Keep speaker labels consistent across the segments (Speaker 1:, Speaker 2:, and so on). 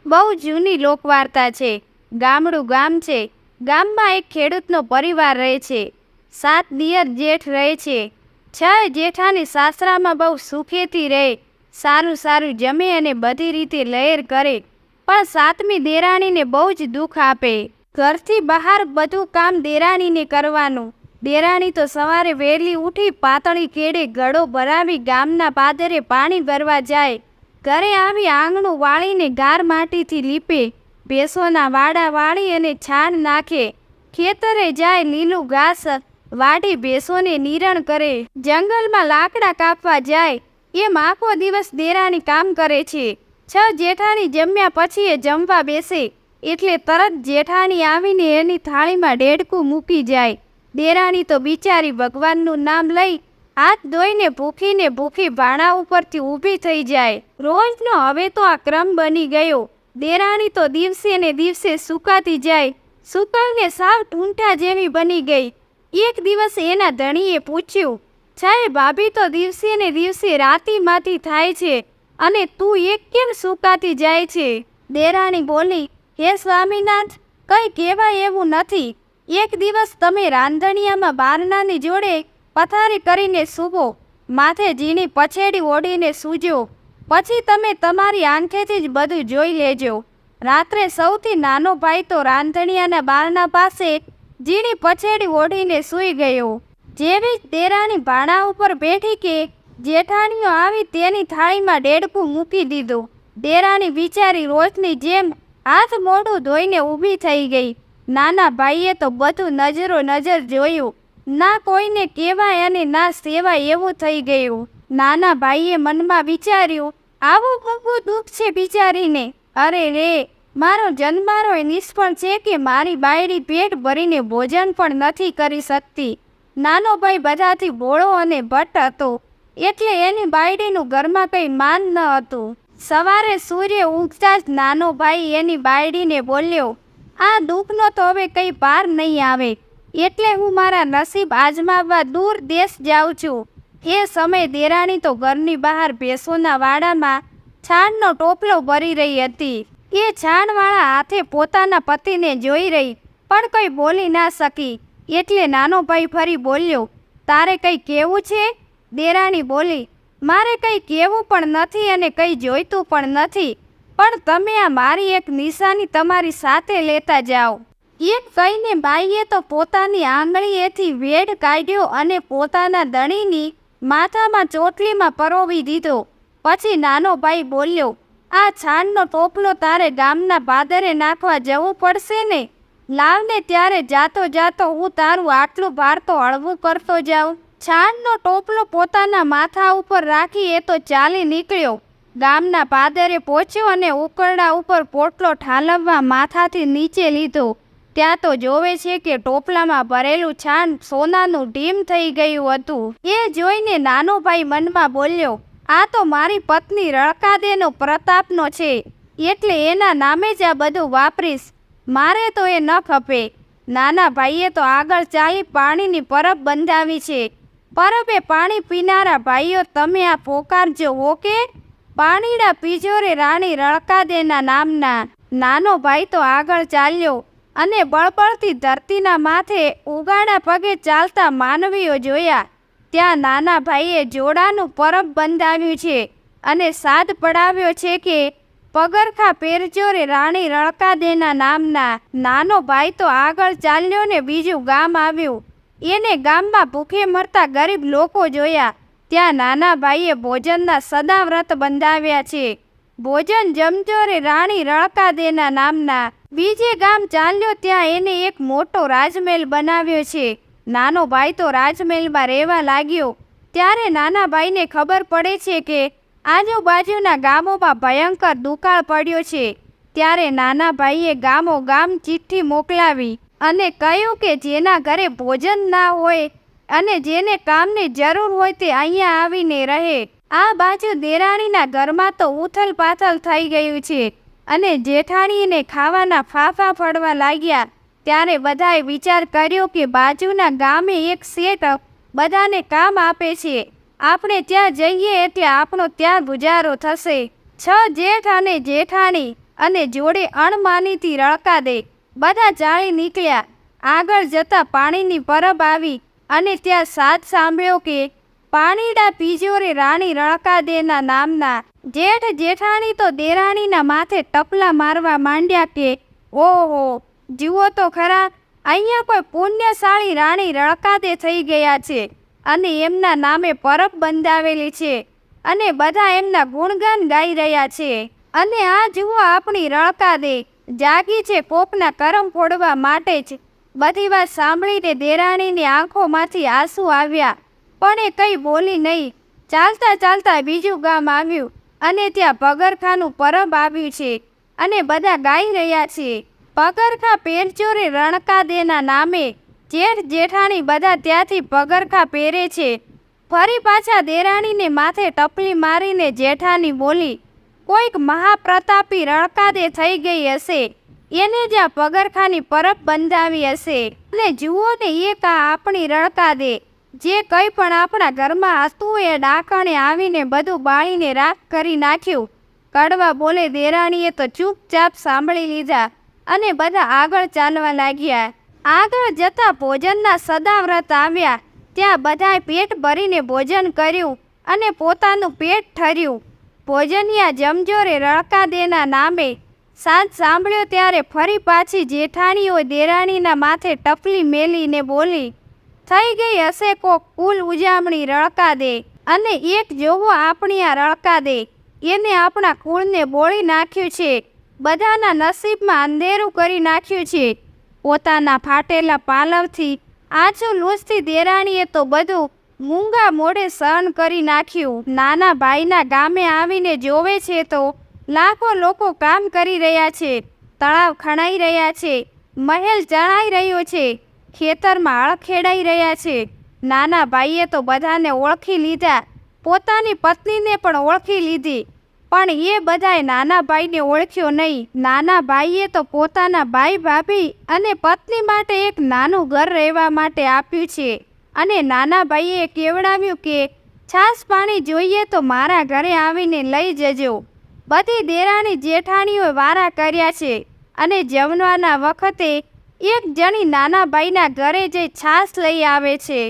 Speaker 1: બહુ જૂની લોકવાર્તા છે। ગામડું ગામ છે। ગામમાં એક ખેડૂતનો પરિવાર રહે છે। 7 દિયર જેઠ રહે છે। 6 જેઠાની સાસરામાં બહુ સુખેથી રહે, સારું સારું જમે અને બધી રીતે લહેર કરે। પણ 7મી દેરાણીને બહુ જ દુઃખ આપે। ઘરથી બહાર બધું કામ દેરાણીને કરવાનું। દેરાણી તો સવારે વહેલી ઉઠી પાતળી કેડે ગળો ભરાવી ગામના પાદરે પાણી ભરવા જાય। ઘરે આવી આંગણું વાળીને ગાર માટીથી લીપે, ભેંસોના વાડા વાળી અને છાણ નાખે। ખેતરે જાય લીલું ઘાસ વાઢી ભેંસોને નિરણ કરે। જંગલમાં લાકડા કાપવા જાય। એમ આખો દિવસ દેરાણી કામ કરે છે। 6 જેઠાણી જમ્યા પછી એ જમવા બેસે એટલે તરત જેઠાણી આવીને એની થાળીમાં ડેડકું મૂકી જાય। દેરાણી તો બિચારી ભગવાનનું નામ લઈ હાથ ધોઈને ભૂખી ભાણા ઉપરથી ઊભી થઈ જાય। રોજનો હવે તો આ ક્રમ બની ગયો। દેરાણી તો દિવસે ને દિવસે સુકાતી જાય, સુકળને સાવ ઠૂંઠા જેવી બની ગઈ। એક દિવસ એના ધણીએ પૂછ્યું, છાએ ભાભી તો દિવસે ને દિવસે રાતીમાંથી થાય છે અને તું એક કેમ સુકાતી જાય છે? દેરાણી બોલી, હે સ્વામીનાથ, કંઈ કહેવાય એવું નથી। એક દિવસ તમે રાંધણિયામાં બારણાની જોડે પથારી કરીને સૂવો, માથે ઝીણી પછેડી ઓઢીને સૂજો, પછી તમે તમારી આંખેથી જ બધું જોઈ લેજો। રાત્રે સૌથી નાનો ભાઈ તો રાંધણિયાના બારણા પાસે ઝીણી પછેડી ઓઢીને સૂઈ ગયો। જેવી જ દેરાણી ભાણા ઉપર બેઠી કે જેઠાણીઓ આવી તેની થાળીમાં ડેડકું મૂકી દીધું। દેરાણી બિચારી રોજની જેમ હાથ મોઢું ધોઈને ઊભી થઈ ગઈ। નાના ભાઈએ તો બધું નજરો નજર જોયું, ના કોઈને કહેવાય અને ના સેવાય એવું થઈ ગયું। નાના ભાઈએ મનમાં વિચાર્યું, આવું મોટું દુઃખ છે બિચારીને। અરે રે, મારો જન્મારો નિષ્ફળ છે કે મારી બાયડી પેટ ભરીને ભોજન પણ નથી કરી શકતી। નાનો ભાઈ બધાથી ભોળો અને ભટ્ટ હતો એટલે એની બાયડીનું ઘરમાં કંઈ માન ન હતું। સવારે સૂર્ય ઉગતા જ નાનો ભાઈ એની બાયડીને બોલ્યો, આ દુઃખનો તો હવે કંઈ પાર નહીં આવે, એટલે હું મારા નસીબ આજમાવવા દૂર દેશ જાઉં છું। એ સમયે દેરાણી તો ઘરની બહાર ભેંસોના વાડામાં છાણનો ટોપલો ભરી રહી હતી। એ છાણવાળા હાથે પોતાના પતિને જોઈ રહી પણ કંઈ બોલી ના શકી, એટલે નાનો ભાઈ ફરી બોલ્યો, તારે કંઈ કહેવું છે? દેરાણી બોલી, મારે કંઈ કહેવું પણ નથી અને કંઈ જોઈતું પણ નથી, પણ તમે આ મારી એક નિશાની તમારી સાથે લેતા જાઓ। એક કહીને બાઈએ તો પોતાની આંગળીએથી વેડ કાઢ્યો અને પોતાના ધણીની માથામાં ચોટલીમાં પરોવી દીધો। પછી નાનો ભાઈ બોલ્યો, આ છાણનો ટોપલો તારે ગામના પાદરે નાખવા જવું પડશે ને? લાવને ત્યારે જાતો જાતો હું તારું આટલું ભાર તો હળવું કરતો જાઉં। છાણનો ટોપલો પોતાના માથા ઉપર રાખી એ તો ચાલી નીકળ્યો। ગામના પાદરે પહોંચ્યો અને ઉકરડા ઉપર પોટલો ઠાલવવા માથાથી નીચે લીધો। ત્યાં તો જોવે છે કે ટોપલામાં ભરેલું છાણ સોનાનું ઢીમ થઈ ગયું હતું। એ જોઈને નાનો ભાઈ મનમાં બોલ્યો, આ તો મારી પત્ની રળકાદેનો પ્રતાપનો છે, એટલે એના નામે જ આ બધું વાપરીશ, મારે તો એ ન ખપે। નાના ભાઈએ તો આગળ ચાલી પાણીની પરબ બંધાવી છે। પરબે પાણી પીનારા ભાઈઓ તમે આ પોકારજો ઓકે, પાણીડા પીજો રે રાણી રળકાદેના નામના। નાનો ભાઈ તો આગળ ચાલ્યો અને બળબળતી ધરતીના માથે ઉગાડા પગે ચાલતા માનવીઓ જોયા। ત્યાં નાના ભાઈએ જોડાનું પરબ બંધાવ્યું છે અને સાદ પડાવ્યો છે કે પગરખા પહેરજો રે રાણી રળકાદેના નામના। નાનો ભાઈ તો આગળ ચાલ્યો ને બીજું ગામ આવ્યું। એને ગામમાં ભૂખે મરતા ગરીબ લોકો જોયા। ત્યાં નાના ભાઈએ ભોજનના સદા વ્રત બંધાવ્યા છે। ભોજન જમજો રે રાણી રળકાદેના નામના। બીજે ગામ ચાલ્યો ત્યાં એને એક મોટો રાજમહેલ બનાવ્યો છે। નાનો ભાઈ તો રાજમહેલમાં રહેવા લાગ્યો। ત્યારે નાના ભાઈને ખબર પડે છે કે આજુબાજુના ગામોમાં ભયંકર દુકાળ પડ્યો છે। ત્યારે નાના ભાઈએ ગામો ગામ ચિઠ્ઠી મોકલાવી અને કહ્યું કે જેના ઘરે ભોજન ના હોય અને જેને કામની જરૂર હોય તે અહીંયા આવીને રહે। આ બાજુ દેરાણીના ઘરમાં તો ઉથલ પાથલ થઈ ગયું છે અને જેઠાણીને ખાવાના ફાફા પડવા લાગ્યા। ત્યારે બધાએ વિચાર કર્યો કે બાજુના ગામે એક શેઠ બધાને કામ આપે છે, આપણે ત્યાં જઈએ એટલે આપણો ત્યાં ગુજારો થશે। 6 જેઠ અને જેઠાણી અને જોડે અણમાનીથી રળકા દે. બધા ચાલી નીકળ્યા. આગળ જતા પાણીની પરબ આવી અને ત્યાં સાદ સાંભળ્યો કે પાણીડા પિજોરે રાણી રળકાદેના નામના જેઠ જેઠાણી તો દેરાણીના માથે ટપલા મારવા માંડ્યા કે ઓહો, જુઓ તો ખરા, અહીંયા કોઈ પુણ્યશાળી રાણી રળકાદે થઈ ગયા છે અને એમના નામે પરબ બંધાવેલી છે અને બધા એમના ગુણગાન ગાઈ રહ્યા છે. અને આ જુઓ આપણી રળકાદે જાગી છે કોકના કરમ ફોડવા માટે જ. બધી વાત સાંભળીને દેરાણીની આંખોમાંથી આંસુ આવ્યા, પણ એ કંઈ બોલી નહીં. ચાલતા ચાલતા બીજું ગામ આવ્યું અને ત્યાં પગરખાનું પરબ આવ્યું છે અને બધા ગાઈ રહ્યા છે. પગરખા પેરચોરે રણકાદેના નામે જેઠ જેઠાણી બધા ત્યાંથી પગરખા પહેરે છે. ફરી પાછા દેરાણીને માથે ટપલી મારીને જેઠાણી બોલી, કોઈક મહાપ્રતાપી રણકાદે થઈ ગઈ હશે, એને જ્યાં પગરખાની પરબ બંધાવી હશે. અને જુઓ ને, એક આ આપણી રણકાદે, જે કંઈ પણ આપણા ઘરમાં હતું એ ડાકણે આવીને બધું બાળીને રાખ કરી નાખ્યું. કડવા બોલે દેરાણીએ તો ચૂપચાપ સાંભળી લીધા અને બધા આગળ ચાલવા લાગ્યા. આગળ જતા ભોજનના સદાવ્રત આવ્યા. ત્યાં બધાએ પેટ ભરીને ભોજન કર્યું અને પોતાનું પેટ ઠર્યું. ભોજનિયા જમજોરે રળકાદેના નામે સાદ સાંભળ્યો ત્યારે ફરી પાછી જેઠાણીઓ દેરાણીના માથે ટપલી મેલીને બોલી, થઈ ગઈ હશે કોક કુલ ઉજામણી રળકાદે, અને એક જોવો આપણી આ રળકાદે, એને આપણા કુળને બોળી નાખ્યું છે, બધાના નસીબમાં અંધેરું કરી નાખ્યું છે. પોતાના ફાટેલા પાલવથી આછું લૂછતી દેરાણીએ તો બધું મૂંગા મોઢે સહન કરી નાખ્યું. નાના ભાઈના ગામે આવીને જોવે છે તો લાખો લોકો કામ કરી રહ્યા છે, તળાવ ખણાઈ રહ્યા છે, મહેલ ચણાઈ રહ્યો છે, ખેતરમાં હળ ખેડાઈ રહ્યા છે. નાના ભાઈએ તો બધાને ઓળખી લીધા, પોતાની પત્નીને પણ ઓળખી લીધી, પણ એ બધાએ નાના ભાઈને ઓળખ્યો નહીં. નાના ભાઈએ તો પોતાના ભાઈ ભાભી અને પત્ની માટે એક નાનું ઘર રહેવા માટે આપ્યું છે અને નાના ભાઈએ કેવડાવ્યું કે છાશ પાણી જોઈએ તો મારા ઘરે આવીને લઈ જજો. બધી દેરાણી જેઠાણીઓ વારા કર્યા છે અને જમવાના વખતે એક જણી નાના ભાઈના ઘરે જઈ છાશ લઈ આવે છે.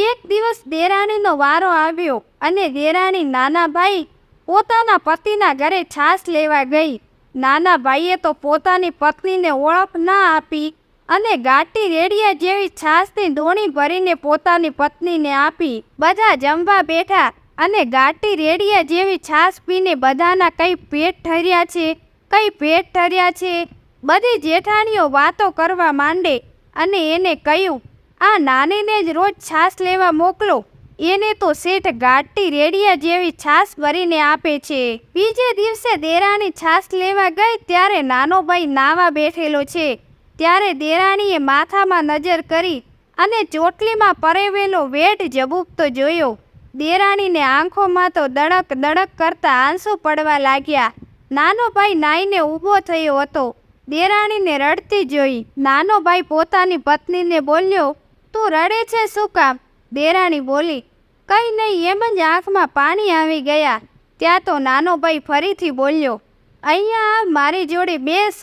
Speaker 1: એક દિવસ દેરાણીનો વારો આવ્યો અને દેરાણી નાના ભાઈ પોતાના પતિના ઘરે છાશ લેવા ગઈ. નાના ભાઈએ તો પોતાની પત્નીને ઓળખ ના આપી અને ગાંટી રેડિયા જેવી છાશની દોણી ભરીને પોતાની પત્નીને આપી. બધા જમવા બેઠા અને ગાંટી રેડિયા જેવી છાશ પીને બધાના કઈ પેટ ઠર્યા છે, કઈ પેટ ઠર્યા છે. બધી જેઠાણીઓ વાતો કરવા માંડે અને એને કહ્યું, આ નાનીને જ રોજ છાશ લેવા મોકલો, એને તો શેઠ ગાંટી રેડિયા જેવી છાશ ભરીને આપે છે. બીજે દિવસે દેરાણી છાશ લેવા ગઈ ત્યારે નાનો ભાઈ નાવા બેઠેલો છે. ત્યારે દેરાણીએ માથામાં નજર કરી અને ચોટલીમાં પરેવેલો વેટ ઝબૂકતો જોયો. દેરાણીને આંખોમાં તો દડક દડક કરતા આંસુ પડવા લાગ્યા. નાનો ભાઈ નાઈને ઊભો થયો હતો. દેરાણીને રડતી જોઈ નાનો ભાઈ પોતાની પત્નીને બોલ્યો, તું રડે છે શું કામ? દેરાણી બોલી, કંઈ નહીં, એમ જ આંખમાં પાણી આવી ગયા. ત્યાં તો નાનો ભાઈ ફરીથી બોલ્યો, અહીંયા મારી જોડે બેસ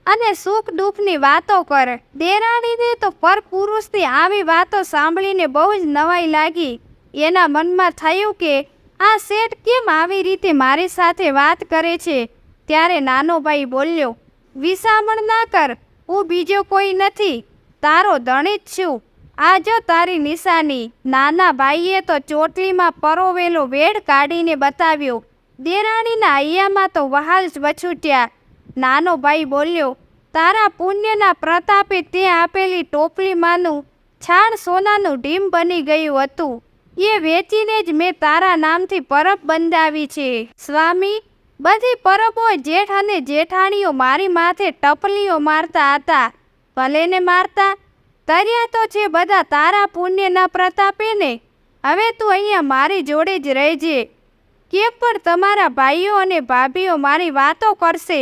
Speaker 1: અને સુખ દુઃખની વાતો કર. દેરાણીને તો પરપુરુષની આવી વાતો સાંભળીને બહુ જ નવાઈ લાગી. એના મનમાં થયું કે આ શેઠ કેમ આવી રીતે મારી સાથે વાત કરે છે. ત્યારે નાનો ભાઈ બોલ્યો, વિસામણ ના કર, હું બીજો કોઈ નથી, તારો ધણી જ છું, આ જો તારી નિશાની. નાના ભાઈએ તો ચોટલીમાં પરોવેલો વેડ કાઢીને બતાવ્યો. દેરાણીના હૈયામાં તો વહાલ જ વછૂટ્યા. નાનો ભાઈ બોલ્યો, તારા પુણ્યના પ્રતાપે તે આપેલી ટોપલીમાંનું છાણ સોનાનું ઢીમ બની ગયું હતું, એ વેચીને જ મેં તારા નામથી પરબ બંધાવી છે. સ્વામી, બધી પરબો જેઠ અને જેઠાણીઓ મારી માથે ટપલીઓ મારતા હતા. ભલે ને મારતા, તર્યા તો છે બધા તારા પુણ્યના પ્રતાપે ને. હવે તું અહીંયા મારી જોડે જ રહેજે, કેમ પણ તમારા ભાઈઓ અને ભાભીઓ મારી વાતો કરશે.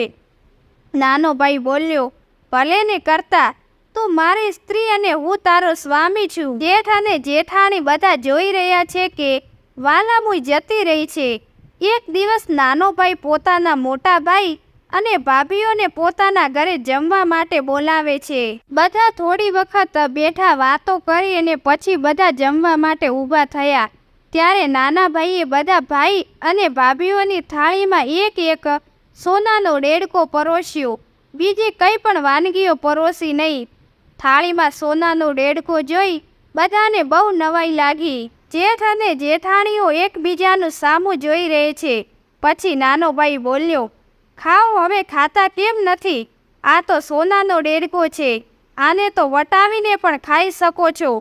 Speaker 1: નાનો ભાઈ બોલ્યો, ભલે ને કરતા, તું મારી સ્ત્રી અને હું તારો સ્વામી છું. જેઠ અને જેઠાણી બધા જોઈ રહ્યા છે કે વાલામુઈ જતી રહી છે. એક દિવસ નાનો ભાઈ પોતાના મોટા ભાઈ અને ભાભીઓને પોતાના ઘરે જમવા માટે બોલાવે છે. બધા થોડી વખત બેઠા વાતો કરી અને પછી બધા જમવા માટે ઊભા થયા. ત્યારે નાના ભાઈએ બધા ભાઈ અને ભાભીઓની થાળીમાં એક એક સોનાનો દેડકો પરોસ્યો. બીજી કંઈ પણ વાનગીઓ પરોસી નહીં. થાળીમાં સોનાનો દેડકો જોઈ બધાને બહુ નવાઈ લાગી. જેઠ અને જેઠાણીઓ એકબીજાનું સામું જોઈ રહે છે. પછી નાનો ભાઈ બોલ્યો, ખાઓ, હવે ખાતા કેમ નથી? આ તો સોનાનો દેડકો છે. આને તો વટાવીને પણ ખાઈ શકો છો.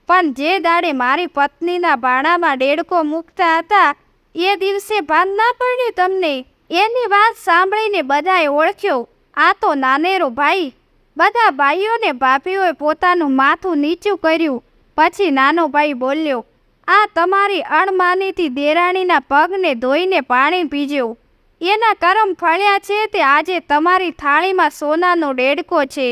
Speaker 1: પણ જે દાડે મારી પત્નીના ભાણામાં દેડકો મૂકતા હતા એ દિવસે ભાન ના પડ્યું તમને? એની વાત સાંભળીને બધાએ ઓળખ્યો, આ તો નાનેરો ભાઈ. બધા ભાઈઓને ભાભીઓએ પોતાનું માથું નીચું કર્યું. પછી નાનો ભાઈ બોલ્યો, આ તમારી અણમાનીતી દેરાણીના પગને ધોઈને પાણી પીજો. એના કરમ ફળ્યા છે તે આજે તમારી થાળીમાં સોનાનો દેડકો છે.